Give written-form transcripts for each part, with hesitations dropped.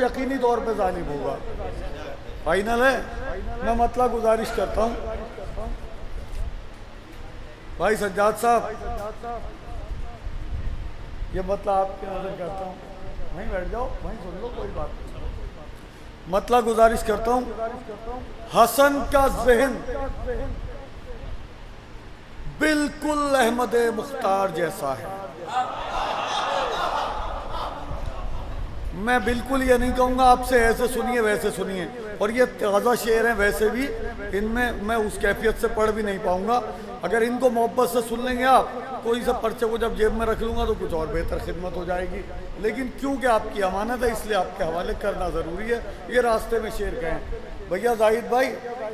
यकीनी तौर पे जालिम होगा। फाइनल है। मैं मतलब गुजारिश करता हूँ भाई सज्जाद साहब, ये मतलब आपके नजर करता हूँ, वहीं बैठ जाओ, वहीं सुन लो, कोई बात नहीं। मतलब गुजारिश करता हूँ, हसन का जहन बिल्कुल अहमद मुख्तार जैसा है। मैं बिल्कुल ये नहीं कहूँगा आपसे ऐसे सुनिए वैसे सुनिए, और ये ताज़ा शेर हैं, वैसे भी इनमें मैं उस कैफियत से पढ़ भी नहीं पाऊँगा। अगर इनको मोहब्बत से सुन लेंगे आप, कोई सा पर्चे को जब जेब में रख लूँगा तो कुछ और बेहतर खिदमत हो जाएगी। लेकिन क्योंकि आपकी अमानत है इसलिए आपके हवाले करना ज़रूरी है। ये रास्ते में शेर कहें भैया जाहिद भाई,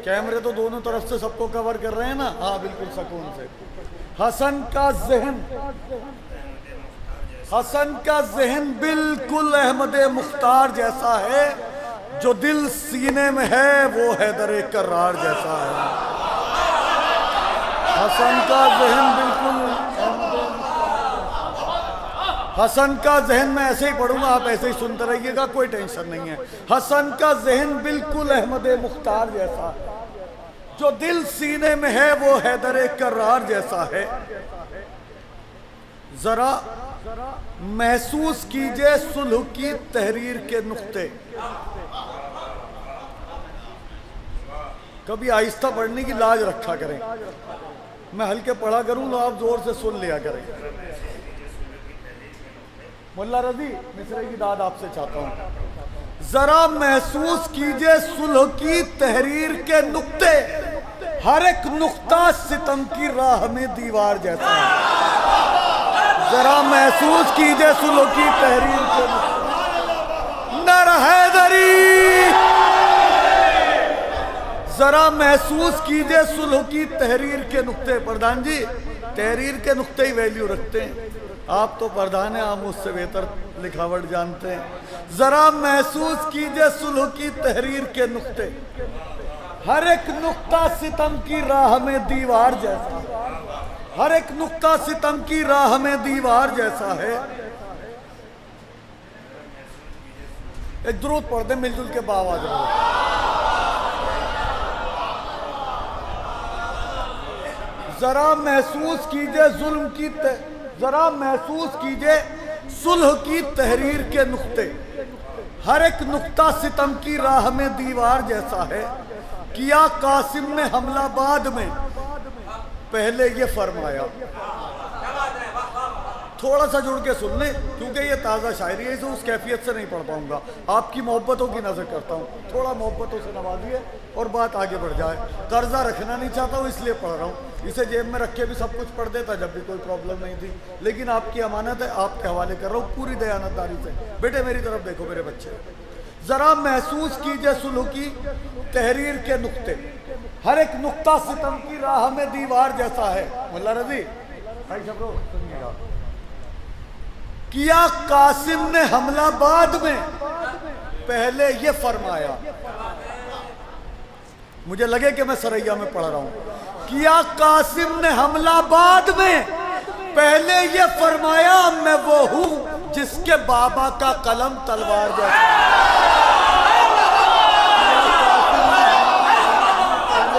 कैमरे तो दोनों तरफ से सबको कवर कर रहे हैं ना? हाँ बिल्कुल सुकून से। हसन का जहन बिल्कुल अहमद मुख्तार जैसा है, जो दिल सीने में है वो हैदर करार जैसा है। हसन का जहन बिल्कुल, हसन का जहन मैं ऐसे ही पढ़ूंगा, आप ऐसे ही सुनते रहिएगा, कोई टेंशन नहीं है। हसन का जहन बिल्कुल अहमद मुख्तार जैसा, जो दिल सीने में है वो हैदर करार जैसा है। जरा महसूस कीजिए सुलह की तहरीर के नुक्ते। कभी आहिस्ता पढ़ने की लाज रखा करें, मैं हल्के पढ़ा करूं तो आप जोर से सुन लिया करें। मुल्ला रजी मिसरे की दाद आपसे चाहता हूं। जरा महसूस कीजिए सुलह की तहरीर के नुक्ते, हर एक नुक्ता सितम की राह में दीवार जैसा है। जरा महसूस कीजिए सुलह की तहरीर के नर हैदरी, जरा महसूस कीजिए सुलह की तहरीर के नुक्ते। प्रधान जी तहरीर के नुक्ते ही वैल्यू रखते हैं, आप तो प्रधान हैं, आप मुझसे बेहतर लिखावट जानते हैं। जरा महसूस कीजिए सुलह की तहरीर के नुक्ते, हर एक नुक्ता सितम की राह में दीवार जैसा, हर एक नुक्ता सितम की राह में दीवार जैसा है। एक दुरूद पढ़ दे मिलजुल के बाआवाज़ में। जरा महसूस कीजिए जुल्म की जरा महसूस कीजिए सुलह की तहरीर के नुक्ते, हर एक नुक्ता सितम की राह में दीवार जैसा है। किया कासिम ने हमला बाद में, पहले ये फरमाया। थोड़ा सा जुड़ के सुन ले, क्योंकि ये ताज़ा शायरी है, इसे उस कैफियत से नहीं पढ़ पाऊंगा। आपकी मोहब्बतों की नजर करता हूँ, थोड़ा मोहब्बतों से नवाजिए और बात आगे बढ़ जाए। कर्जा रखना नहीं चाहता हूँ इसलिए पढ़ रहा हूँ, इसे जेब में रख के भी सब कुछ पढ़ देता जब भी कोई प्रॉब्लम नहीं थी। लेकिन आपकी अमानत है, आपके हवाले कर रहा हूँ पूरी दयानतदारी से। बेटे मेरी तरफ देखो मेरे बच्चे, जरा महसूस कीजिए सुलह की तहरीर के नुक्ते, हर एक नुक्ता सितम की राह में दीवार जैसा है। मुल्ला रजी भाई शब्दों सुनिएगा। किया कासिम ने हमला बाद में, पहले ये फरमाया। मुझे लगे कि मैं सरैया में पढ़ रहा हूं। किया कासिम ने हमला बाद में, पहले ये फरमाया मैं वो हूं जिसके बाबा का कलम तलवार जैसा।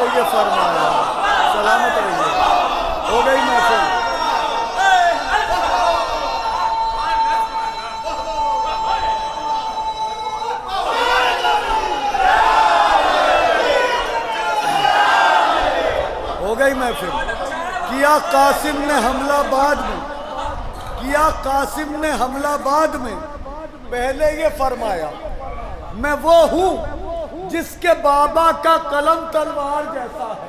ये फरमाया, सलामत रहिए। हो गई महफिल। हो गई महफिल। किया कासिम ने हमला बाद में, किया कासिम ने हमला बाद में, पहले ये फरमाया मैं वो हूं जिसके बाबा का कलम तलवार जैसा है।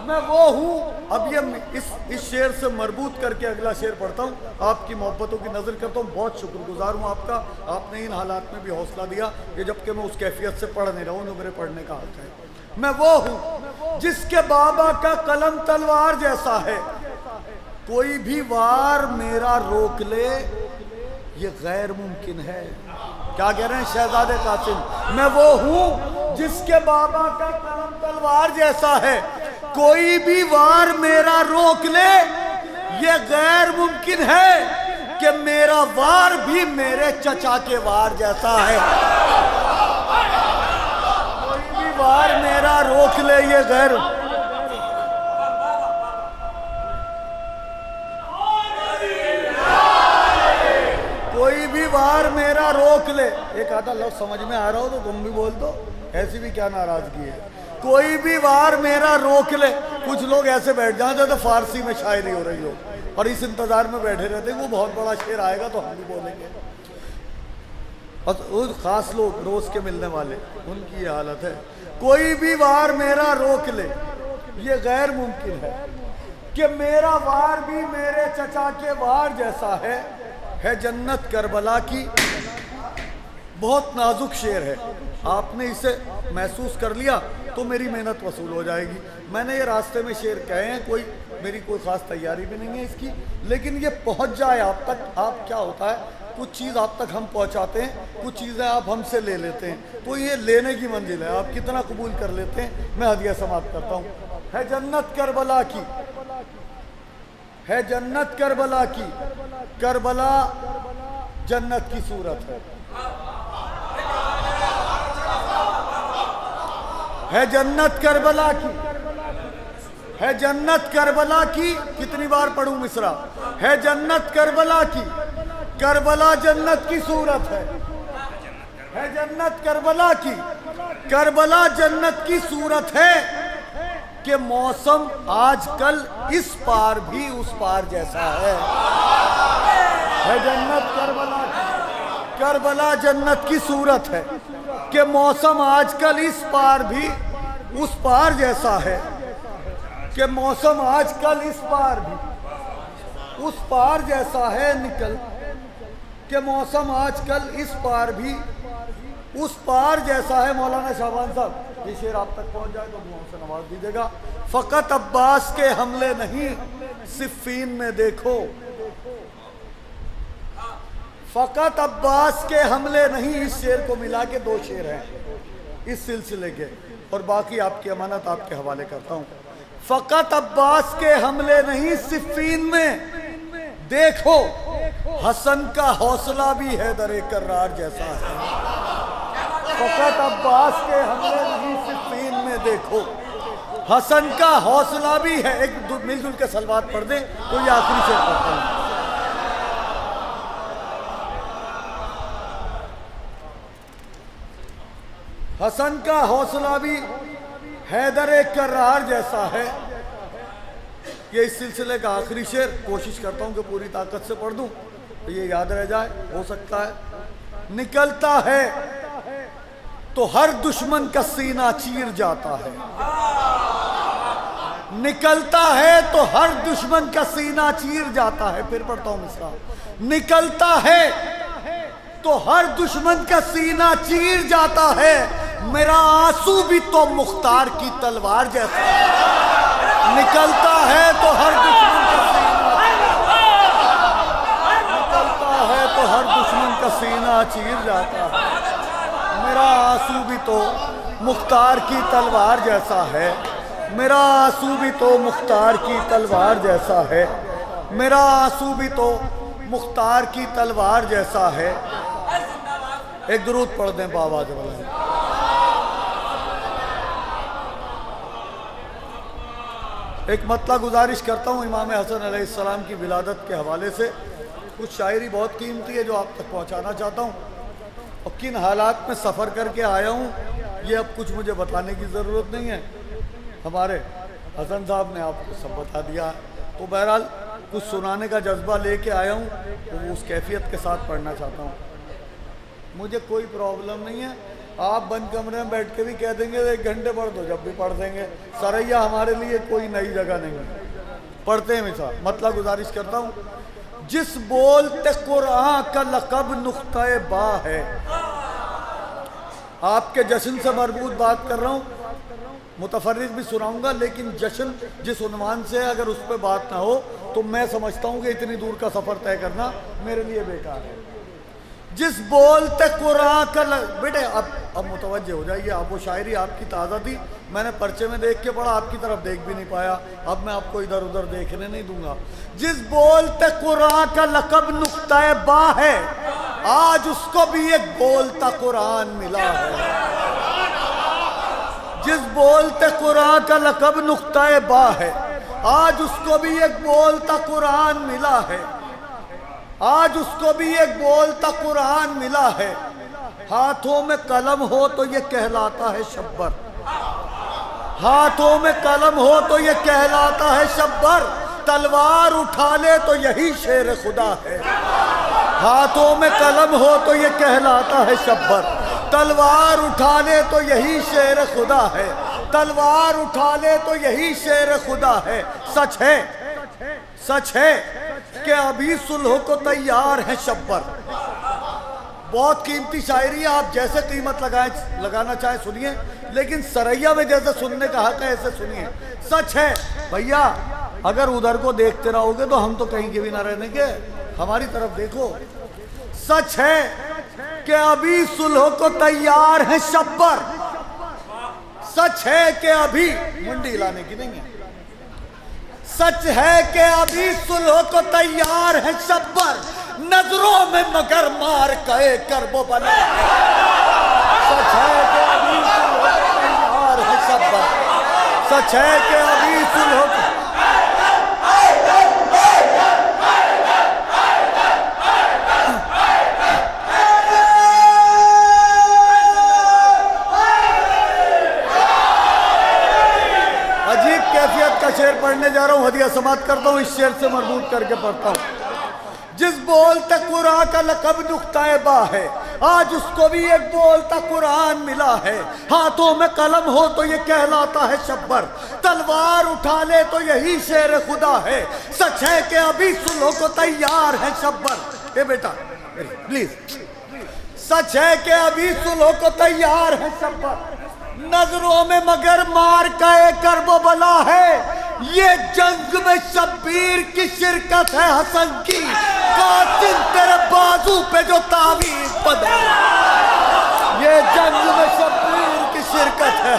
मैं वो हूँ। अब ये इस शेर से मरबूत करके अगला शेर पढ़ता हूँ। आपकी मोहब्बतों की नज़र करता हूँ, बहुत शुक्रगुजार हूँ आपका। आपने इन हालात में भी हौसला दिया कि जबकि मैं उस कैफियत से पढ़ नहीं रहा हूँ, मेरे पढ़ने का हक है। मैं वो हूँ जिसके बाबा का कलम तलवार जैसा है, कोई भी वार मेरा रोक ले ये गैर मुमकिन है। क्या कह रहे हैं शहजादे कासिम? मैं वो हूँ जिसके बाबा का कलम तलवार जैसा है, कोई भी वार मेरा रोक ले ये गैर मुमकिन है कि मेरा वार भी मेरे चचा के वार जैसा है। मेरा रोक ले ये गैर, कोई भी वार मेरा रोक ले। एक आधा लफ्ज समझ में आ रहा हो तो तुम भी बोल दो, ऐसी भी क्या नाराजगी है। कोई भी वार मेरा रोक ले। कुछ लोग ऐसे बैठ जाते तो फारसी में शायरी हो रही हो और इस इंतजार में बैठे रहते वो बहुत बड़ा शेर आएगा तो हम भी बोलेंगे। और खास लोग रोज के मिलने वाले, उनकी ये हालत है। कोई भी वार मेरा रोक ले, ये गैर मुमकिन है कि मेरा वार भी मेरे चचा के वार जैसा है जन्नत करबला की। बहुत नाजुक शेर है, आपने इसे महसूस कर लिया तो मेरी मेहनत वसूल हो जाएगी। मैंने ये रास्ते में शेर कहे हैं, मेरी कोई ख़ास तैयारी भी नहीं है इसकी, लेकिन ये पहुंच जाए आप तक। आप क्या होता है, कुछ चीज़ आप तक हम पहुंचाते हैं, कुछ चीज़ें आप हमसे ले लेते हैं, तो ये लेने की मंजिल है। आप कितना कबूल कर लेते हैं, मैं हदिया समाप्त करता हूँ। है जन्नत करबला की, है जन्नत करबला की, करबला जन्नत की सूरत है जन्नत करबला की, है जन्नत करबला की। कितनी बार पढ़ूं मिसरा, है जन्नत करबला की, करबला जन्नत की सूरत है जन्नत करबला की, करबला जन्नत की सूरत है कि मौसम आजकल इस पार भी उस पार जैसा है जन्नत करबला की, करबला जन्नत की सूरत है कि मौसम आजकल इस पार भी उस पार जैसा है, कि मौसम आजकल इस पार भी उस पार जैसा है। निकल के मौसम आजकल इस पार भी उस पार जैसा है। मौलाना शाहबान साहब, ये शेर आप तक पहुंच जाए तो दुआओं से नवाज दीजिएगा। फकत अब्बास के हमले नहीं सिफ़ीन में देखो, फकत अब्बास के हमले नहीं। इस शेर को मिला के 2 शेर हैं इस सिलसिले के, और बाकी आपकी अमानत आपके हवाले करता हूँ। फकत अब्बास के हमले नहीं सिफ़ीन में देखो, हसन का हौसला भी है दरे कर्रार जैसा है। फकत अब्बास के हमले नहीं सिफ़ीन में देखो, हसन का हौसला भी है। एक मिलजुल के सलवात पढ़ दें तो ये आखिरी शेर पढ़ता हूँ। हसन का हौसला भी हैदर कर्रार जैसा है। ये इस सिलसिले का आखिरी शेर, कोशिश करता हूँ कि पूरी ताकत से पढ़ दूँ तो ये याद रह जाए, हो सकता है। निकलता है तो हर दुश्मन का सीना चीर जाता है, निकलता है तो हर दुश्मन का सीना चीर जाता है। फिर पढ़ता हूँ मिसरा, निकलता है तो हर दुश्मन का सीना चीर जाता है, मेरा आंसू भी तो मुख्तार की तलवार जैसा है। निकलता है तो हर दुश्मन का सीना, निकलता है तो हर दुश्मन का सीना चीर जाता है, मेरा आंसू भी तो मुख्तार की तलवार जैसा है, मेरा आंसू भी तो मुख्तार की तलवार जैसा है, मेरा आंसू भी तो मुख्तार की तलवार जैसा है। एक दुरूद पढ़ दें बावाज़ वाला। एक मतला गुजारिश करता हूँ इमाम हसन अलैहिस्सलाम की विलादत के हवाले से। कुछ शायरी बहुत कीमती है जो आप तक पहुँचाना चाहता हूँ, और किन हालात में सफ़र करके आया हूँ ये अब कुछ मुझे बताने की ज़रूरत नहीं है, हमारे हसन साहब ने आपको सब बता दिया। तो बहरहाल कुछ सुनाने का जज्बा लेके आया हूँ, तो उस कैफियत के साथ पढ़ना चाहता हूँ। मुझे कोई प्रॉब्लम नहीं है, आप बंद कमरे में बैठ के भी कह देंगे 1 घंटे पढ़ दो, जब भी पढ़ देंगे। सरैया हमारे लिए कोई नई जगह नहीं है। पढ़ते हैं मिसाल, मतलब गुजारिश करता हूँ। जिस बोलते कुरान का लक़ब नुक्ता बा है, आपके जश्न से मरबूत बात कर रहा हूँ, मुतफर्रिद भी सुनाऊंगा, लेकिन जश्न जिस उन्वान से है अगर उस पर बात ना हो तो मैं समझता हूँ कि इतनी दूर का सफ़र तय करना मेरे लिए बेकार है। जिस बोलते कुरान का बेटे अब मुतवज्जे हो जाइए, आप वो शायरी आपकी ताज़ा थी, मैंने पर्चे में देख के पढ़ा, आपकी तरफ देख भी नहीं पाया, अब मैं आपको इधर उधर देखने नहीं दूंगा। जिस बोलते कुरान का लक़ब नुक्ता बा है, आज उसको भी एक बोलता कुरान मिला है। जिस बोलते कुरान का लकब नुक्ता बा है, आज उसको भी एक बोलता कुरान मिला है। आज उसको भी एक बोलता कुरान मिला है। हाथों में कलम हो तो ये कहलाता है शब्बर। हाथों में कलम हो तो ये कहलाता है शब्बर। तलवार उठा ले तो यही शेर खुदा है। हाथों में कलम हो तो ये कहलाता है शब्बर। तलवार उठा ले तो यही शेर खुदा है। तलवार उठा ले तो यही शेर खुदा है। सच है, सच है कि अभी सुलह को तैयार है शब्बर। बहुत कीमती शायरी है, आप जैसे कीमत लगाना चाहे सुनिए, लेकिन सरैया में जैसे सुनने का हक है ऐसे सुनिए। सच है भैया, अगर उधर को देखते रहोगे तो हम तो कहीं के भी ना रहने के, हमारी तरफ देखो। सच है कि अभी सुलह को तैयार है शब्बर। सच है कि अभी मुंडी हिलाने की नहीं है। सच है कि अभी सुलह को तैयार है शब्बर। नजरों में मगर मार कहे कर वो बना है। सच है कि अभी सुलह को तैयार है शब्बर। सच है कि अभी सुलह का शेर पढ़ने जा रहा हूं। हदिया समाप्त करता हूं, इस शेर से मरबूत करके पढ़ता हूं। जिस बोलते कुरान का लकब नुक्ता बा है, आज उसको भी एक बोलता कुरान मिला है। हाथों में कलम हो तो ये कहलाता है शब्बर। तलवार उठा ले तो यही शेर खुदा है। सच है कि अभी सुलह को तैयार है शब्बर। ए बेटा प्लीज, सच है कि अभी सुलह को तैयार है शब्बर। नजरों में मगर मार का एक करबो बला है। ये जंग में शब्बीर की शिरकत है हसन की। कातिल तेरे बाजू पे जो तावीज बदला। ये जंग में शब्बीर की शिरकत है।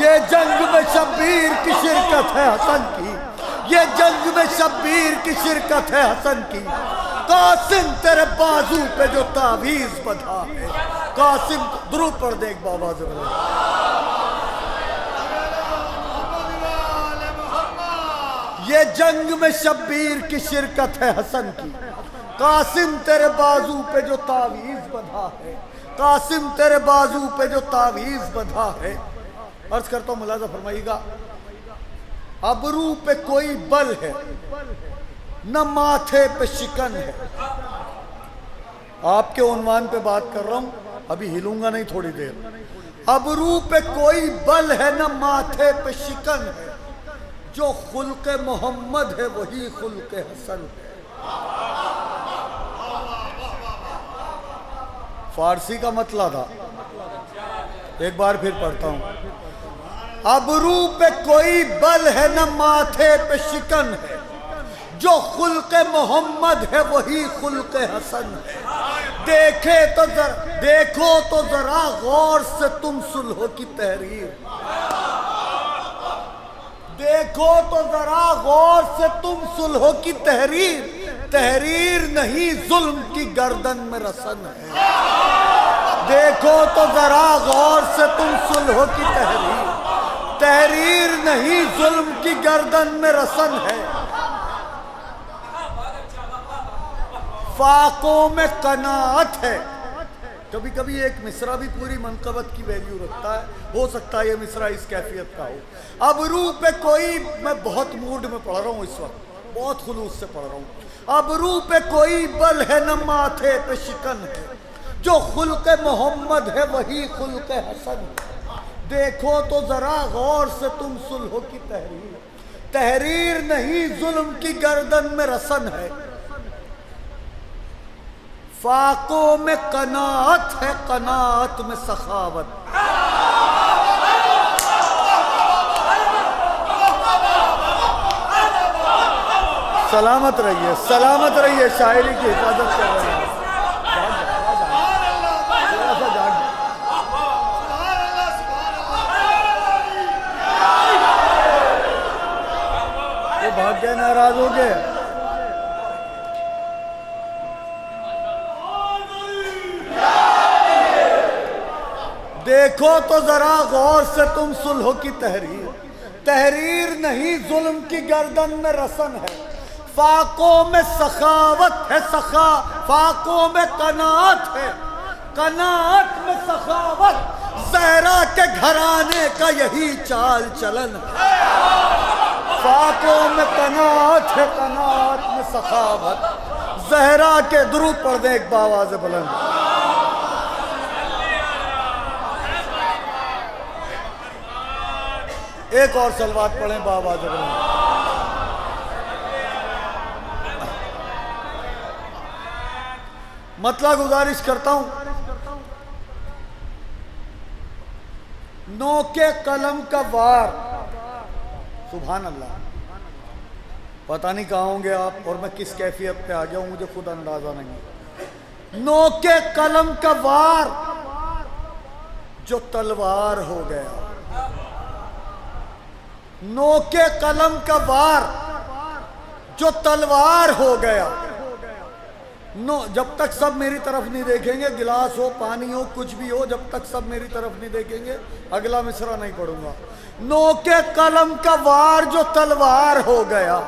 ये जंग में शब्बीर की शिरकत है हसन की। ये जंग में शब्बीर की शिरकत है हसन की। कासिम तेरे बाजू पे जो तावीज बधा है। कासिम दुरूद पढ़ दे एक बाबा से। ये जंग में शब्बीर की शिरकत है हसन की। कासिम तेरे बाजू पे जो तावीज बधा है। कासिम तेरे बाजू पे जो तावीज बधा है। अर्ज करता हूं, मुलाजा फरमाइएगा। अबरू पे कोई बल है न माथे पे शिकन है। आपके उन्वान पे बात कर रहा हूं, अभी हिलूंगा नहीं थोड़ी देर। अबरू पे कोई बल है न माथे पे शिकन है। जो खुल्के मोहम्मद है वही खुल्के हसन है। फारसी का मतला था, एक बार फिर पढ़ता हूं। अबरू पे कोई बल है न माथे पे शिकन है। जो खुल्के मोहम्मद है वही खुल्के हसन है। देखो तो जरा गौर से तुम सुलह की तहरीर। देखो तो जरा गौर से तुम सुलह की तहरीर। तहरीर नहीं जुल्म की गर्दन में रसन है। देखो तो जरा गौर से तुम सुलह की तहरीर। तहरीर नहीं जुल्म की गर्दन में रसन है। फाकों में कनात है। कभी कभी एक मिसरा भी पूरी मनकबत की वैल्यू रखता है। हो सकता है ये मिसरा इस कैफियत का हो। अबरू पे कोई, मैं बहुत मूड में पढ़ रहा हूँ इस वक्त, बहुत खुलूस से पढ़ रहा हूँ। अबरू पे कोई बल है न माथे पे शिकन है। जो खुल्के मोहम्मद है वही खुल्के हसन है। देखो तो जरा गौर से तुम सुलह की तहरीर। तहरीर नहीं जुल्म की गर्दन में रसन है। फाकों में कनात है, कनात में सखावत। सलामत रहिए, सलामत रहिए। शायरी की हिफाजत कर रहे हैं। वो भाग गए, नाराज हो गए। देखो तो जरा गौर से तुम सुलह की तहरीर, तहरीर नहीं जुल्म की गर्दन में रसन है। फाकों में सखावत है सखा, फाकों में कनात है, कनात में सखावत। ज़हरा के घराने का यही चाल चलन है। फाकों में कनात है, कनात में सखावत। ज़हरा के दुरूद पढ़ दे एक बावाज़ बुलंद। एक और सलवात पढ़ें बाबा जबरन। मतलब गुजारिश करता हूं, नोके कलम का वार, सुभान अल्लाह। पता नहीं कहाँ होंगे आप और मैं किस कैफियत पे आ गया हूं, मुझे खुद अंदाजा नहीं। नोके कलम का वार जो तलवार हो गया, नोके कलम का वार जो तलवार हो गया। नो, जब तक सब मेरी तरफ नहीं देखेंगे, गिलास हो पानी हो कुछ भी हो, जब तक सब मेरी तरफ नहीं देखेंगे अगला मिसरा नहीं पढ़ूंगा। नोके कलम का वार जो तलवार हो गया,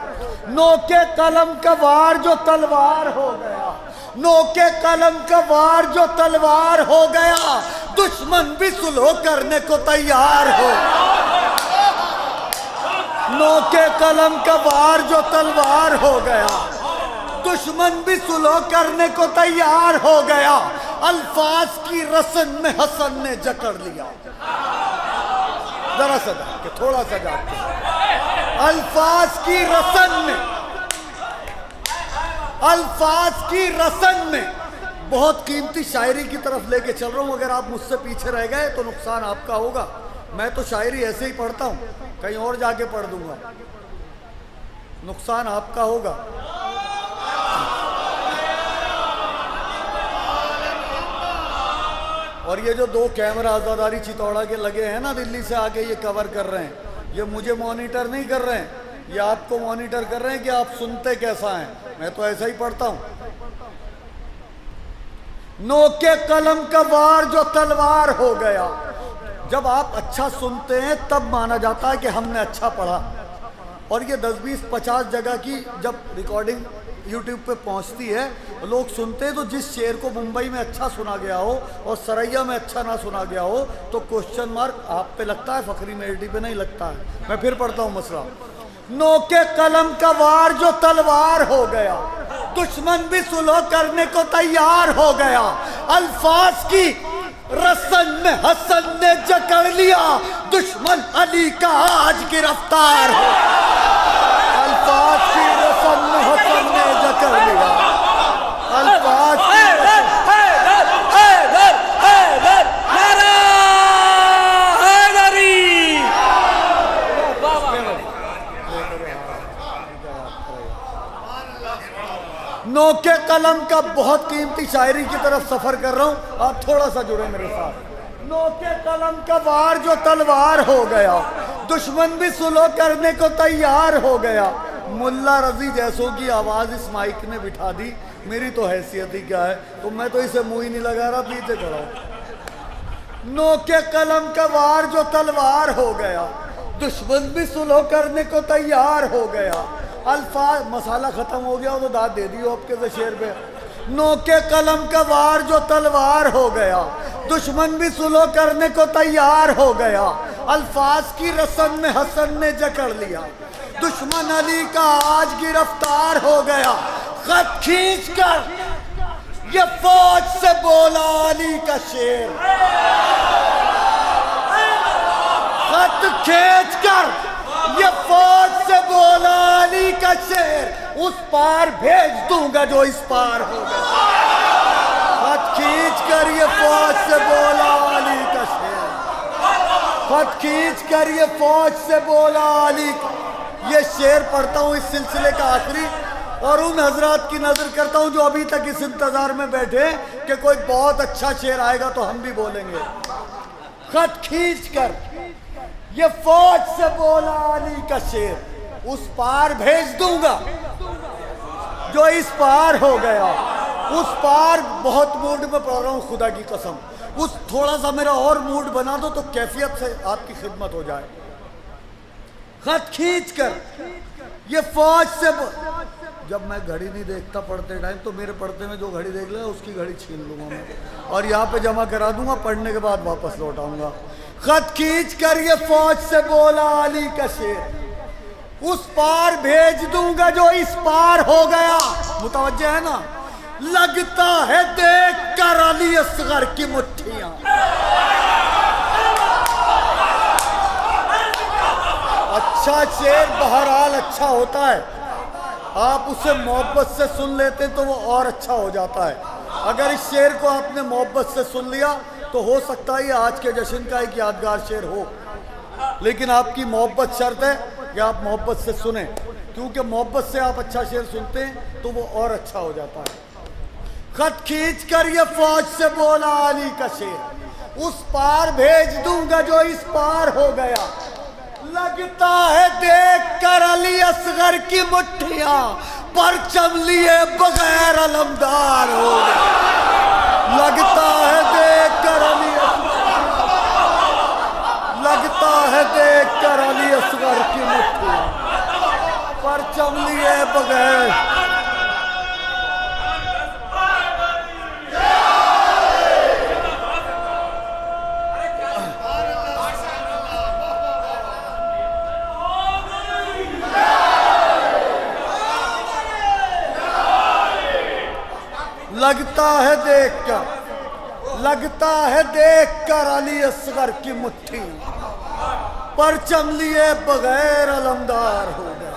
नोके कलम का वार जो तलवार हो गया, नोके कलम का वार जो तलवार हो गया। दुश्मन भी सुलह करने को तैयार हो। नोके कलम का वार जो तलवार हो गया, दुश्मन भी सुलह करने को तैयार हो गया। अल्फाज की रसन में हसन ने जकड़ लिया। जरा सा जाके, थोड़ा सा जाके, अल्फाज की रसन में, अल्फाज की रसन में बहुत कीमती शायरी की तरफ लेके चल रहा हूं। अगर आप मुझसे पीछे रह गए तो नुकसान आपका होगा। मैं तो शायरी ऐसे ही पढ़ता हूं, कहीं और जाके पढ़ दूंगा, नुकसान आपका होगा। और ये जो दो कैमरा आजादारी चितौड़ा के लगे हैं ना, दिल्ली से आके ये कवर कर रहे हैं, ये मुझे मॉनिटर नहीं कर रहे हैं, ये आपको मॉनिटर कर रहे हैं कि आप सुनते कैसा हैं। मैं तो ऐसा ही पढ़ता हूं। नोके कलम का वार जो तलवार हो गया। जब आप अच्छा सुनते हैं तब माना जाता है कि हमने अच्छा पढ़ा। और ये 10, 20, 50 जगह की जब रिकॉर्डिंग यूट्यूब पे पहुंचती है, लोग सुनते हैं, तो जिस शेर को मुंबई में अच्छा सुना गया हो और सरैया में अच्छा ना सुना गया हो तो क्वेश्चन मार्क आप पे लगता है, फखरी मेहदी पे नहीं लगता है। मैं फिर पढ़ता हूँ मसला। नोके कलम का वार जो तलवार हो गया, दुश्मन भी सुलह करने को तैयार हो गया। अल्फाज की रसन में हसन ने जकड़ लिया। दुश्मन अली का आज गिरफ्तार हो। अल्फाज की रसन में हसन ने जकड़ लिया। अल्फाज की नोके कलम का बहुत कीमती शायरी की तरफ सफर कर रहा हूं, आप थोड़ा सा जुड़े मेरे साथ। नोके कलम का वार जो तलवार हो गया, दुश्मन भी सुलह करने को तैयार हो गया। मुल्ला रजी जैसों की आवाज इस माइक ने बिठा दी, मेरी तो हैसियत ही क्या है, तो मैं तो इसे मुंह ही नहीं लगा रहा, पीछे खड़ा हूं। नोके कलम का वार जो तलवार हो गया, दुश्मन भी सुलह करने को तैयार हो गया। अल्फाज मसाला खत्म हो गया तो दाद दे दियो आपके से शेर पे। नोके कलम का वार जो तलवार हो गया, दुश्मन भी सुलह करने को तैयार हो गया। अल्फाज की रसन में हसन ने जकड़ लिया। दुश्मन अली का आज गिरफ्तार हो गया। खत खींच कर ये फौज से बोला अली का शेर। खत खींच कर ये फौज से बोला अली का शेर। उस पार भेज दूंगा जो इस पार हो गया। खत खींच कर ये फौज से बोला अली का शेर। खत खींच कर ये फौज से बोला अली। ये शेर पढ़ता हूँ इस सिलसिले का आखिरी, और उन हजरात की नजर करता हूँ जो अभी तक इस इंतजार में बैठे कि कोई बहुत अच्छा शेर आएगा तो हम भी बोलेंगे। खत खींच कर ये फौज से बोला अली का शेर, उस पार भेज दूंगा जो इस पार हो गया। उस पार बहुत मूड में पढ़ रहा हूं खुदा की कसम। उस थोड़ा सा मेरा और मूड बना दो तो कैफियत से आपकी खिदमत हो जाए। खत खींच कर ये फौज से जब मैं घड़ी नहीं देखता पढ़ते टाइम, तो मेरे पढ़ते में जो घड़ी देख ले उसकी घड़ी छीन लूंगा मैं और यहाँ पे जमा करा दूंगा, पढ़ने के बाद वापस लौट आऊंगा। खत खींच कर ये फौज से बोला अली का शेर, उस पार भेज दूंगा जो इस पार हो गया। मुतवज्जे है ना? लगता है देख कर अली असगर की मुट्ठियां। अच्छा शेर बहरहाल अच्छा होता है, आप उसे मोहब्बत से सुन लेते तो वो और अच्छा हो जाता है। अगर इस शेर को आपने मोहब्बत से सुन लिया तो हो सकता है ये आज के जश्न का एक यादगार शेर हो, लेकिन आपकी मोहब्बत शर्त है कि आप मोहब्बत से सुने, क्योंकि मोहब्बत से आप अच्छा शेर सुनते हैं तो वो और अच्छा हो जाता है। खत खींच कर ये फौज से बोला अली का शेर, उस पार भेज दूंगा जो इस पार हो गया। लगता है देख कर अली असगर की मुट्ठियां, परचम लिए बगैर अलमदार हो गया। लगता है देख कर अली लगता है देख कर अली असगर की मुट्ठियां, परचम लिए बगैर। लगता है देख कर अली असगर की मुट्ठी, परचम लिए बगैर अलमदार हो गया।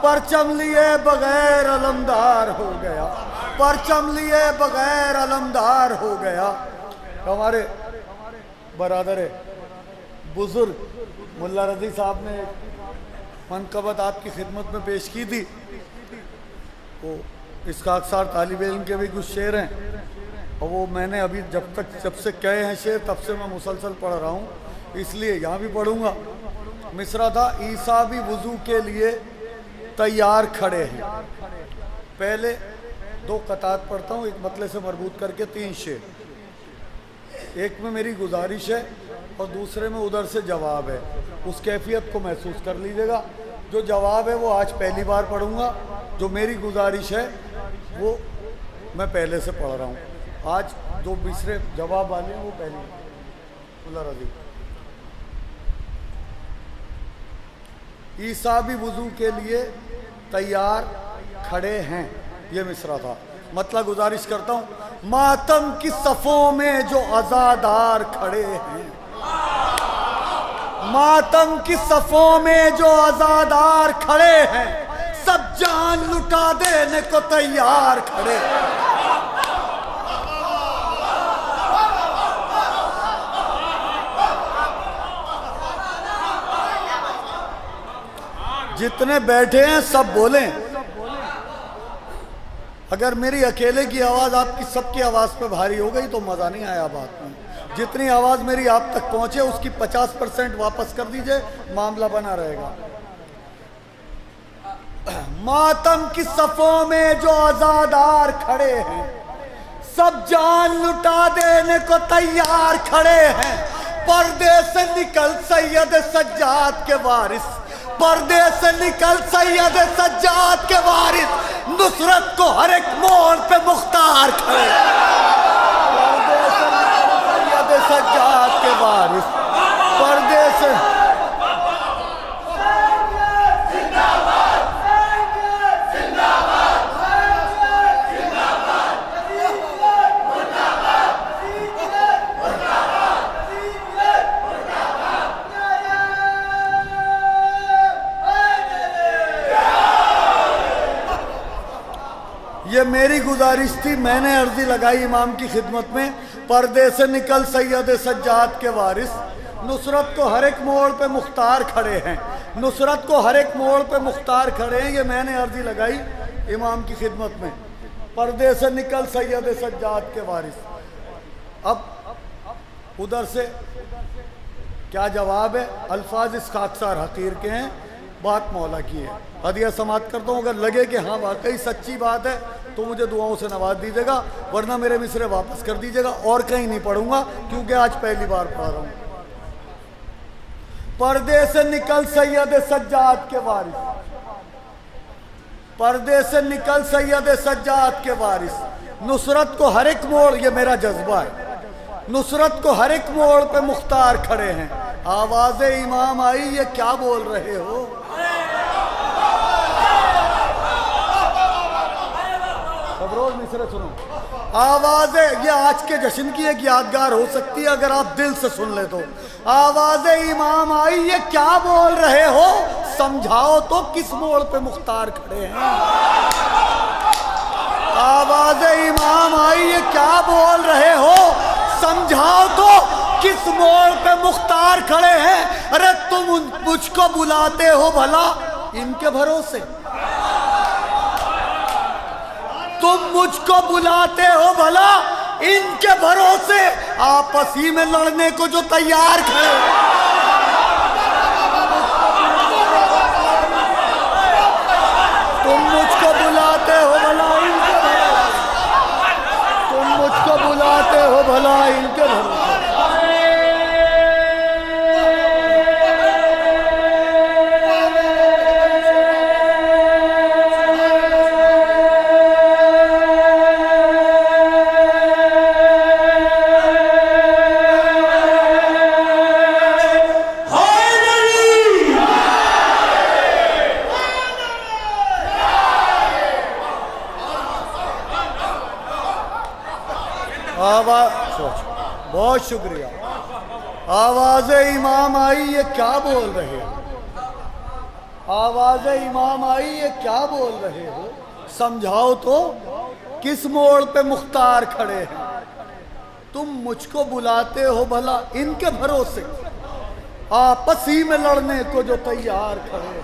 परचम लिए बगैर अलमदार हो गया। परचम लिए बगैर अलमदार हो गया। हमारे बरादर बुजुर्ग मुल्ला रजी साहब ने मनकबत आपकी खिदमत में पेश की थी, वो इसका अक्सर तालिब इल्म के भी कुछ शेर हैं और वो मैंने अभी जब से कहे हैं शेर तब से मैं मुसलसल पढ़ रहा हूँ, इसलिए यहाँ भी पढ़ूंगा। मिसरा था, ईसा भी वुजू के लिए तैयार खड़े हैं। पहले दो कतार पढ़ता हूँ, एक मतले से मरबूत करके 3 शेर। एक में मेरी गुजारिश है और दूसरे में उधर से जवाब है, उस कैफियत को महसूस कर लीजिएगा। जो जवाब है वो आज पहली बार पढ़ूंगा, जो मेरी गुजारिश है वो मैं पहले से पढ़ रहा हूँ। आज जो दूसरे जवाब वाले हैं वो पहले मुल्ला रजी। ईसा भी वुजू के लिए तैयार खड़े हैं, ये मिसरा था। मतलब गुजारिश करता हूँ, मातम की सफ़ों में जो अज़ादार खड़े हैं, मातम की सफ़ों में जो अज़ादार खड़े हैं, सब जान लुटा देने को तैयार खड़े हैं। जितने बैठे हैं सब बोलें। अगर मेरी अकेले की आवाज़ आपकी सबकी आवाज़ पे भारी हो गई तो मज़ा नहीं आया बात में। जितनी आवाज़ मेरी आप तक पहुंचे उसकी 50% वापस कर दीजिए, मामला बना रहेगा। मातम की सफ़ों में जो अज़ादार खड़े हैं, सब जान लुटा देने को तैयार खड़े हैं। पर्दे से निकल सैयद सज्जाद के वारिस, पर्दे से निकल सैयद सज्जाद के वारिस, नुसरत को हर एक मोड़ पे मुख्तार खड़े। पर्दे से निकल सैयद सज्जाद के वारिस, पर्दे से ये मेरी गुजारिश थी, मैंने अर्जी लगाई इमाम की खिदमत में। पर्दे से निकल सैयद सज्जाद के वारिस, नुसरत को हर एक मोड़ पे मुख्तार खड़े हैं, नुसरत को हर एक मोड़ पे मुख्तार खड़े हैं। ये मैंने अर्जी लगाई इमाम की खिदमत में, पर्दे से निकल सैयद सज्जाद के वारिस। अब उधर से क्या जवाब है? अल्फाज इस खाकसार हकीर के हैं, बात मौला की है। हदिया समात करता हूँ, अगर लगे कि हाँ वाकई सच्ची बात है तो मुझे दुआओं से नवाज दीजिएगा, वरना मेरे मिसरे वापस कर दीजिएगा और कहीं नहीं पढ़ूंगा, क्योंकि आज पहली बार पढ़ रहा हूं। पर्दे से निकल सैयद सज्जाद के वारिस, पर्दे से निकल सैयद सज्जाद के वारिस, नुसरत को हर एक मोड़, ये मेरा जज्बा है, नुसरत को हर एक मोड़ पे मुख्तार खड़े हैं। आवाज़े इमाम आई, ये क्या बोल रहे हो? सब रोज मिसरे सुनो। आवाज़े, ये आज के जश्न की एक यादगार हो सकती है अगर आप दिल से सुन ले तो। आवाज़े इमाम आई, ये क्या बोल रहे हो? समझाओ तो किस मोड़ पे मुख्तार खड़े हैं। आवाज़े इमाम आई, ये क्या बोल रहे हो? समझाओ तो किस मोड़ पे मुख्तार खड़े हैं। अरे तुम मुझको बुलाते हो भला इनके भरोसे, तुम मुझको बुलाते हो भला इनके भरोसे, आपस ही में लड़ने को जो तैयार खड़े। तुम मुझको बुलाते हो भला इनके भरोसे, तुम मुझको बुलाते हो भला इनके भरोसे। बहुत शुक्रिया। आवाज़े इमाम आई, ये क्या बोल रहे हो? आवाज़े इमाम आई, ये क्या बोल रहे हो? समझाओ तो किस मोड़ पे मुख्तार खड़े हैं। तुम मुझको बुलाते हो भला इनके भरोसे, आपस ही में लड़ने को जो तैयार खड़े हैं,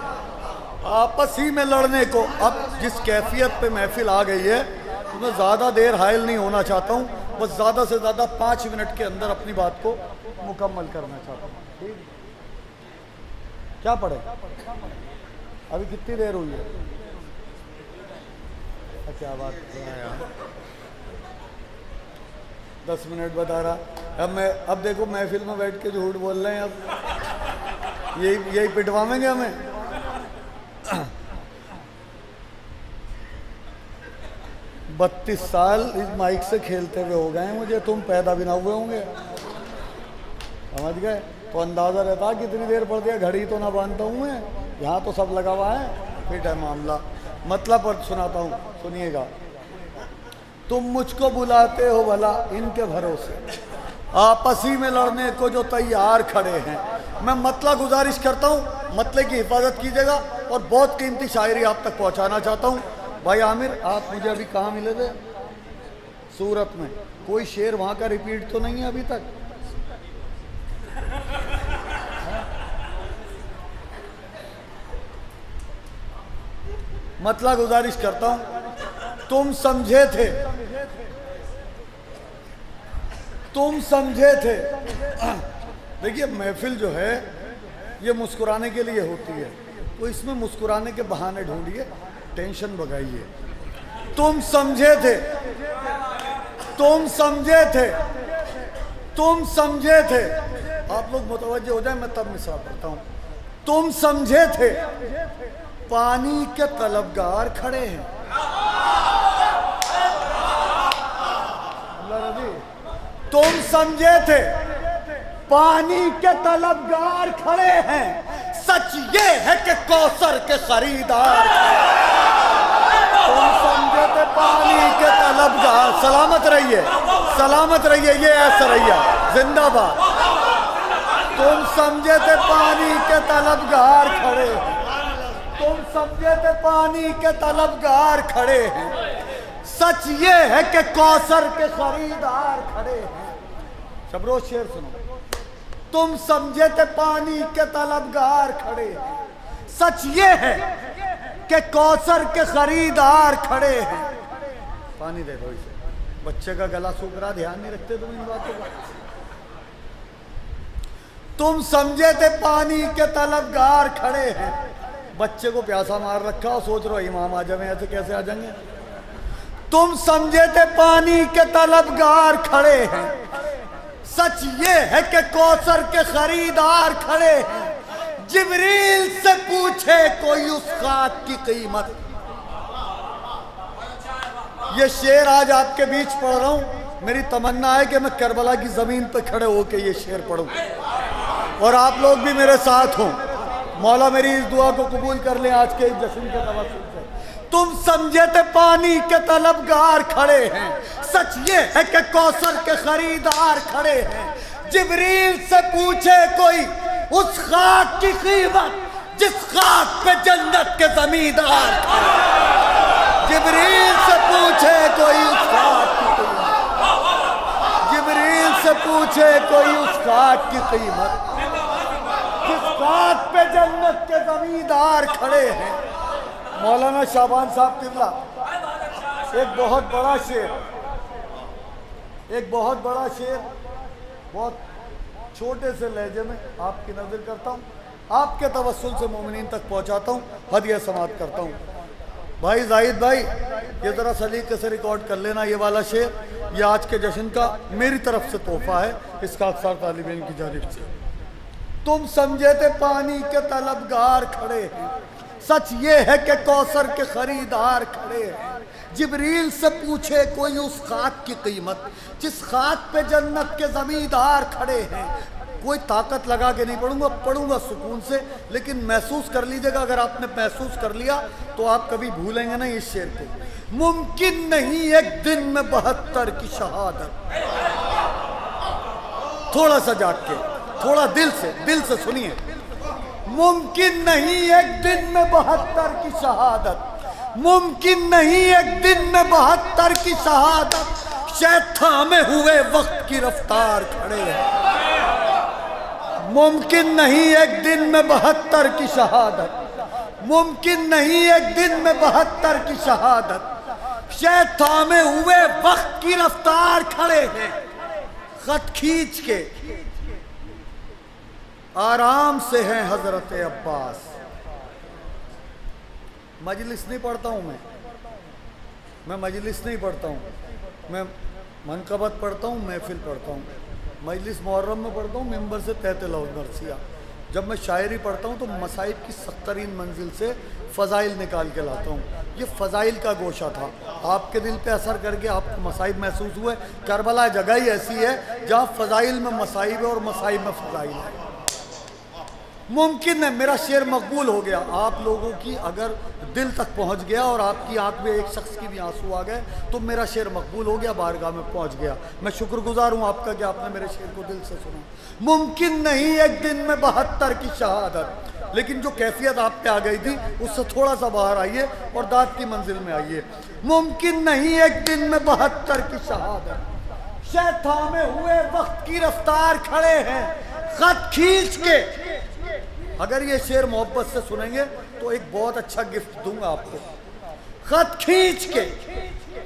आपस ही में लड़ने को। अब जिस कैफियत पे महफिल आ गई है, तो मैं ज़्यादा देर हायल नहीं होना चाहता हूँ, बस ज़्यादा से ज़्यादा 5 मिनट के अंदर अपनी बात को मुकम्मल करना चाहता हूँ। ठीक, क्या पढ़े? अभी कितनी देर हुई है? क्या बात है यार, 10 मिनट बता रहा। अब देखो महफिल में बैठ के झूठ बोल रहे हैं, अब यही पिटवाएंगे हमें। बत्तीस साल इस माइक से खेलते हुए हो गए हैं मुझे, तुम पैदा भी ना हुए होंगे, समझ गए? तो अंदाज़ा रहता कितनी देर पड़ दिया, घड़ी तो ना बांधता हूँ मैं, यहाँ तो सब लगा हुआ है, फिट है मामला। मतलब पर सुनाता हूँ, सुनिएगा। तुम मुझको बुलाते हो भला इनके भरोसे, आपस ही में लड़ने को जो तैयार खड़े हैं। मैं मतलब गुजारिश करता हूँ, मतलब की हिफाजत कीजिएगा, और बहुत कीमती शायरी आप तक पहुँचाना चाहता हूँ। भाई आमिर, आप मुझे अभी कहाँ मिले थे? सूरत में। कोई शेर वहाँ का रिपीट तो नहीं है अभी तक? मतलब गुजारिश करता हूँ, तुम समझे थे, तुम समझे थे। देखिए महफिल जो है ये मुस्कुराने के लिए होती है, तो इसमें मुस्कुराने के बहाने ढूंढिए, टेंशन भगाइए। तुम समझे थे, तुम समझे थे, तुम समझे थे। आप लोग मुतवज्जे हो जाए, मैं तब मिसरा पढ़ता हूँ। तुम समझे थे पानी के तलबगार खड़े हैं। तुम समझे थे पानी के तलबगार खड़े हैं, सच ये है कि कौसर के खरीदार। तुम समझे थे पानी के तलबगार। सलामत रहिए, सलामत रहिए, ये ऐसा रहिए, जिंदाबाद। तुम समझे थे पानी के तलबगार खड़े हैं, तुम समझे थे पानी के तलबगार खड़े हैं, सच ये है कि कौसर के खरीदार खड़े हैं। शबरोज शेर सुनो। तुम समझे थे पानी के तलबगार खड़े हैं, सच ये है कि कौसर के खरीदार खड़े हैं। पानी दे दो इसे, बच्चे का गला सूख रहा, ध्यान नहीं रखते तुम इन बातों का। तुम समझे थे पानी के तलबगार खड़े हैं, बच्चे को प्यासा मार रखा और सोच रहे हो इमाम आ जाए, ऐसे कैसे आ जाएंगे। तुम समझे थे पानी के तलबगार खड़े हैं, सच ये है कि कौसर के खरीदार खड़े हैं। जिब्रील से पूछे कोई उस खाक की कीमत। ये शेर आज आपके बीच पढ़ रहा हूं। मेरी तमन्ना है कि मैं करबला की जमीन पर खड़े होकर ये शेर पढ़ूं और आप लोग भी मेरे साथ हों। मौला मेरी इस दुआ को कबूल कर ले आज के इस जश्न के तवस्सुल से। तुम समझे थे पानी के तलबगार खड़े हैं, सच ये है कि कौसर के खरीदार खड़े हैं। जिब्रील से पूछे कोई उस खाक की कीमत जिस खाक पे जन्नत के जमींदार खड़े। जिब्रील से पूछे कोई उस खाक की कीमत। जिब्रील से पूछे कोई उस खाक की कीमत जिस खाक पे जन्नत के जमींदार खड़े हैं। मौलाना शाबान साहब किबला एक बहुत बड़ा शेर, बहुत छोटे से लहजे में आपकी नजर करता हूँ, आपके तवस्सुल से मोमिनीन तक पहुँचाता हूँ, हदिया समात करता हूँ। भाई जाहिद भाई, ये ज़रा सलीके से रिकॉर्ड कर लेना ये वाला शेर। ये आज के जश्न का मेरी तरफ से तोहफा है इसका अक्सर तालिब इल्म की जानिब से। तुम समझे थे पानी के तलबगार खड़े हैं, सच ये है कि कौसर के खरीदार खड़े हैं। जिब्रील से पूछे कोई उस खाक की कीमत जिस खाक पे जन्नत के जमींदार खड़े हैं। कोई ताकत लगा के नहीं पढ़ूंगा सुकून से, लेकिन महसूस कर लीजिएगा। अगर आपने महसूस कर लिया तो आप कभी भूलेंगे नहीं इस शेर को। मुमकिन नहीं एक दिन में 72 की शहादत। थोड़ा सा जाग के, थोड़ा दिल से सुनिए। मुमकिन नहीं एक दिन में 72 की शहादत। मुमकिन नहीं एक दिन में 72 की शहादत। शायद थामे हुए वक्त की रफ्तार खड़े हैं। मुमकिन नहीं एक दिन में 72 की शहादत। मुमकिन नहीं एक दिन में 72 की शहादत। शायद थामे हुए वक्त की रफ्तार खड़े हैं। खत खींच के आराम से हैं हजरत अब्बास। मजलिस नहीं पढ़ता हूँ मैं मजलिस नहीं पढ़ता हूँ, मैं मनकबत पढ़ता हूँ, महफिल पढ़ता हूँ। मजलिस मुहर्रम में पढ़ता हूँ मिंबर से तहत नरसिया। जब मैं शायरी पढ़ता हूँ तो मसाइब की 70 मंजिल से फ़ज़ाइल निकाल के लाता हूँ। ये फ़ज़ाइल का गोशा था, आपके दिल पे असर करके आपको मसाइब महसूस हुए। करबला जगह ही ऐसी है जहाँ फ़ज़ाइल में मसाइब है और मसाइब में फ़ज़ाइल है। मुमकिन है मेरा शेर मकबूल हो गया, आप लोगों की अगर दिल तक पहुंच गया और आपकी आंख में एक शख्स की भी आंसू आ गए तो मेरा शेर मकबूल हो गया, बारगाह में पहुंच गया। मैं शुक्रगुजार हूं आपका कि आपने मेरे शेर को दिल से सुना। मुमकिन नहीं एक दिन में 72 की शहादत। लेकिन जो कैफियत आप पे आ गई थी उससे थोड़ा सा बाहर आइए और दाद की मंजिल में आइए। मुमकिन नहीं एक दिन में 72 की शहादत। शायद थामे हुए वक्त की रफ्तार खड़े हैं। खत खींच के, अगर ये शेर मोहब्बत से सुनेंगे तो एक बहुत अच्छा गिफ्ट दूंगा आपको। खत खींच के